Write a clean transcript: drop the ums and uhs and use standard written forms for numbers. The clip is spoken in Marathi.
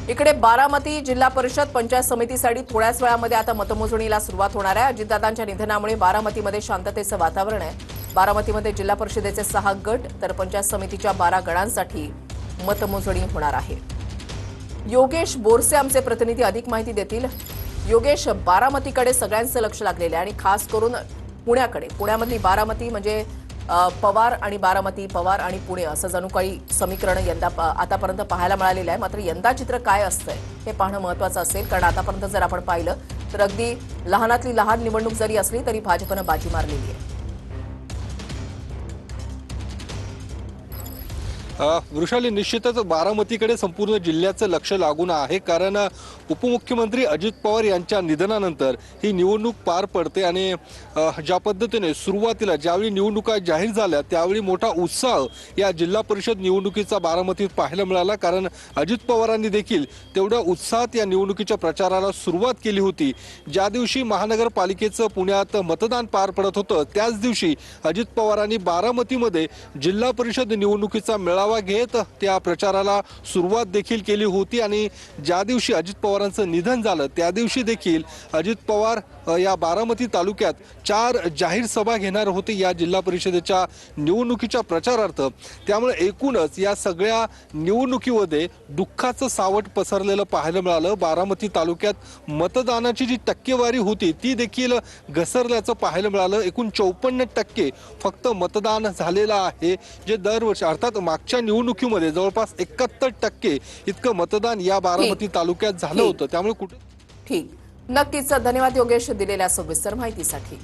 इकडे बारामती जिल्हा परिषद पंचायत समितीसाठी थोड्याच वेळामध्ये आता मतमोजणीला सुरुवात होणार आहे। अजितदादांच्या निधनामुळे बारामतीमध्ये शांततेचं वातावरण आहे। बारामतीमध्ये जिल्हा परिषदेचे 6 गट तर पंचायत समितीच्या 12 गणांसाठी मतमोजणी होणार आहे। योगेश बोरसे आमचे प्रतिनिधी अधिक माहिती देतील। योगेश, बारामतीकडे सगळ्यांचं लक्ष लागलेलं आहे आणि खास करून पुण्याकडे। पुण्यामधली बारामती म्हणजे पवार आणि बारामती, पवार आणि पुणे असं जणू काही समीकरण यंदा आतापर्यंत पाहायला मिळालेलं आहे। मात्र यंदा चित्र काय असतंय हे पाहणं महत्त्वाचं असेल, कारण आतापर्यंत जर आपण पाहिलं तर अगदी लहानातली लहान निवडणूक जरी असली तरी भाजपनं बाजी मारलेली आहे। वृषाली, निश्चितच बारामतीकडे संपूर्ण जिल्ह्याचं लक्ष लागून आहे, कारण उपमुख्यमंत्री अजित पवार यांच्या निधनानंतर ही निवडणूक पार पडते आणि ज्या पद्धतीने सुरुवातीला ज्यावेळी निवडणुका जाहीर झाल्या त्यावेळी मोठा उत्साह या जिल्हा परिषद निवडणुकीचा बारामतीत पाहायला मिळाला, कारण अजित पवारांनी देखील तेवढ्या उत्साहात या निवडणुकीच्या प्रचाराला सुरुवात केली होती। ज्या दिवशी महानगरपालिकेचं पुण्यात मतदान पार पडत होतं त्याच दिवशी अजित पवारांनी बारामतीमध्ये जिल्हा परिषद निवडणुकीचा मेळावा घेत त्या प्रचाराला सुरुवात देखील केली होती आणि ज्या दिवशी अजित पवारांचं निधन झालं त्या दिवशी देखील अजित पवार या बारामती तालुक्यात 4 जाहीर सभा घेणार होते या जिल्हा परिषदेच्या निवडणुकीच्या प्रचारार्थ। त्यामुळे एकूणच या सगळ्या निवडणुकीमध्ये दुःखाचं सावट पसरलेलं पाहायला मिळालं। बारामती तालुक्यात मतदानाची जी टक्केवारी होती ती देखील घसरल्याचं पाहायला मिळालं। एकूण 54% फक्त मतदान झालेलं आहे, जे दरवर्षी अर्थात मागच्या निवडणुकीमध्ये जवळपास 71% इतकं मतदान या बारामती तालुक्यात झालं होतं। त्यामुळे कुठे ठीक, नक्कीच धन्यवाद योगेश दिलेल्या सविस्तर माहितीसाठी।